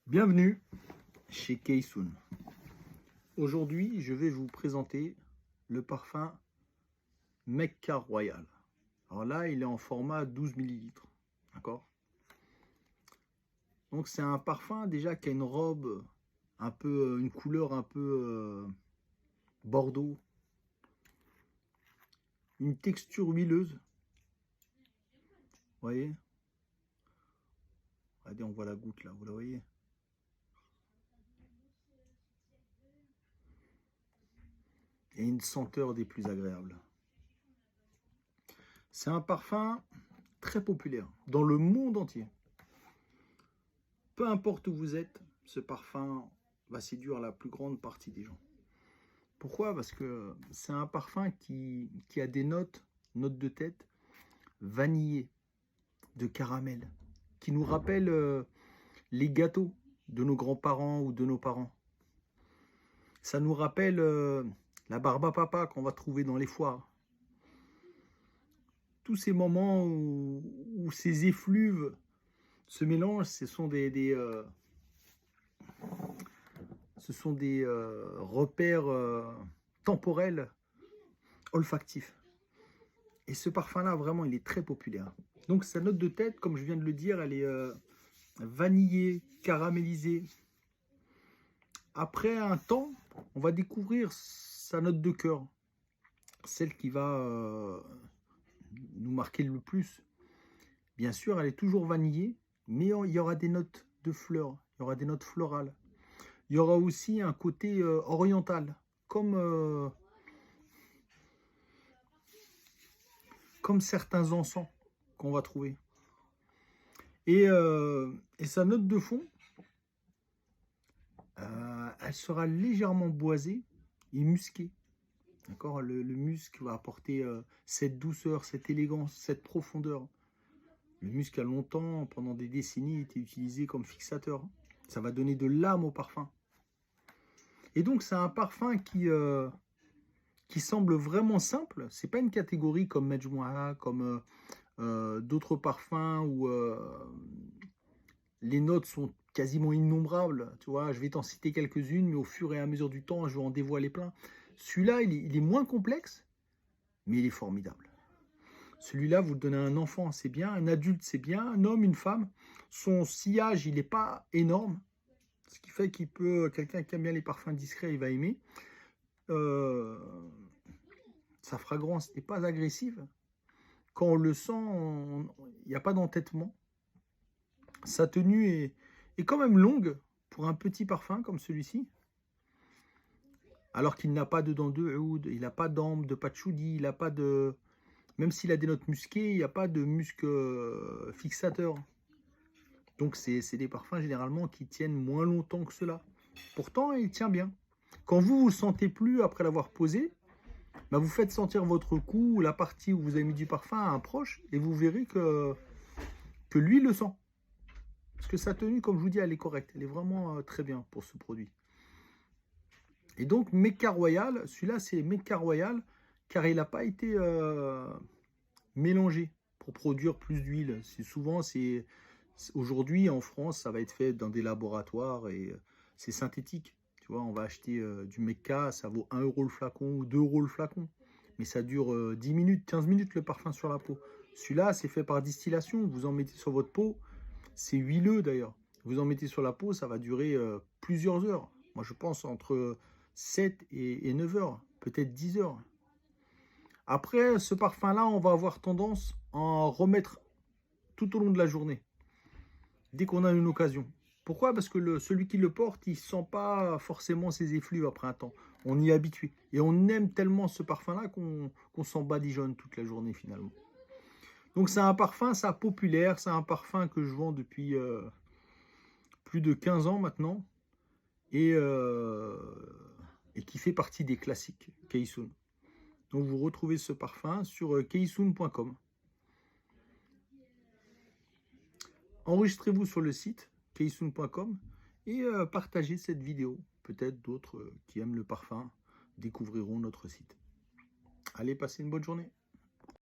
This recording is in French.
Bienvenue chez Keisun. Aujourd'hui, je vais vous présenter le parfum Mecca Royal. Alors là, il est en format 12 ml. D'accord? Donc c'est un parfum déjà qui a une robe un peu, une couleur un peu bordeaux, une texture huileuse. Vous voyez? Regardez, on voit la goutte là, vous la voyez? Et une senteur des plus agréables. C'est un parfum très populaire dans le monde entier. Peu importe où vous êtes, ce parfum va séduire la plus grande partie des gens. Pourquoi? Parce que c'est un parfum qui a des notes de tête vanillées, de caramel, qui nous rappellent les gâteaux de nos grands-parents ou de nos parents. Ça nous rappelle la barbe à papa qu'on va trouver dans les foires. Tous ces moments où ces effluves se mélangent, ce sont des repères temporels, olfactifs. Et ce parfum-là, vraiment, il est très populaire. Donc, sa note de tête, comme je viens de le dire, elle est vanillée, caramélisée. Après un temps, on va découvrir sa note de cœur, celle qui va nous marquer le plus. Bien sûr, elle est toujours vanillée, mais il y aura des notes de fleurs, il y aura des notes florales. Il y aura aussi un côté oriental, comme certains encens qu'on va trouver. Et sa note de fond, elle sera légèrement boisée et musquée. D'accord, le musc va apporter cette douceur, cette élégance, cette profondeur. Le musc a longtemps, pendant des décennies, été utilisé comme fixateur. Ça va donner de l'âme au parfum. Et donc, c'est un parfum qui semble vraiment simple. C'est pas une catégorie comme Mejmou'a, comme d'autres parfums où les notes sont quasiment innombrables. Tu vois, je vais t'en citer quelques-unes, mais au fur et à mesure du temps, je vais en dévoiler plein. Celui-là, il est moins complexe, mais il est formidable. Celui-là, vous le donnez à un enfant, c'est bien. Un adulte, c'est bien. Un homme, une femme. Son sillage, il n'est pas énorme. Ce qui fait qu'il peut, quelqu'un qui aime bien les parfums discrets, il va aimer. Sa fragrance n'est pas agressive. Quand on le sent, il n'y a pas d'entêtement. Sa tenue est quand même longue pour un petit parfum comme celui-ci. Alors qu'il n'a pas dedans de oud, il n'a pas d'ambre, de patchouli, il n'a pas de... Même s'il a des notes musquées, il n'y a pas de musc fixateur. Donc c'est des parfums généralement qui tiennent moins longtemps que cela. Pourtant, il tient bien. Quand vous ne le sentez plus après l'avoir posé, bah vous faites sentir votre cou ou la partie où vous avez mis du parfum à un proche et vous verrez que lui le sent. Parce que sa tenue, comme je vous dis, elle est correcte. Elle est vraiment très bien pour ce produit. Et donc, Mecca Royal, celui-là, c'est Mecca Royal, car il n'a pas été mélangé pour produire plus d'huile. Souvent, aujourd'hui, en France, ça va être fait dans des laboratoires et c'est synthétique. Tu vois, on va acheter du Mecca, ça vaut 1 € le flacon ou 2 € le flacon. Mais ça dure 10 minutes, 15 minutes le parfum sur la peau. Celui-là, c'est fait par distillation. Vous en mettez sur votre peau. C'est huileux d'ailleurs. Vous en mettez sur la peau, ça va durer plusieurs heures. Moi, je pense entre 7 et 9 heures, peut-être 10 heures. Après, ce parfum-là, on va avoir tendance à en remettre tout au long de la journée, dès qu'on a une occasion. Pourquoi? Parce que celui qui le porte, il ne sent pas forcément ses effluves après un temps. On y est habitué. Et on aime tellement ce parfum-là qu'on s'en badigeonne toute la journée finalement. Donc c'est un parfum, ça populaire, c'est un parfum que je vends depuis plus de 15 ans maintenant. Et qui fait partie des classiques Keisun. Donc vous retrouvez ce parfum sur keisun.com. Enregistrez-vous sur le site keisun.com et partagez cette vidéo. Peut-être d'autres qui aiment le parfum découvriront notre site. Allez, passez une bonne journée.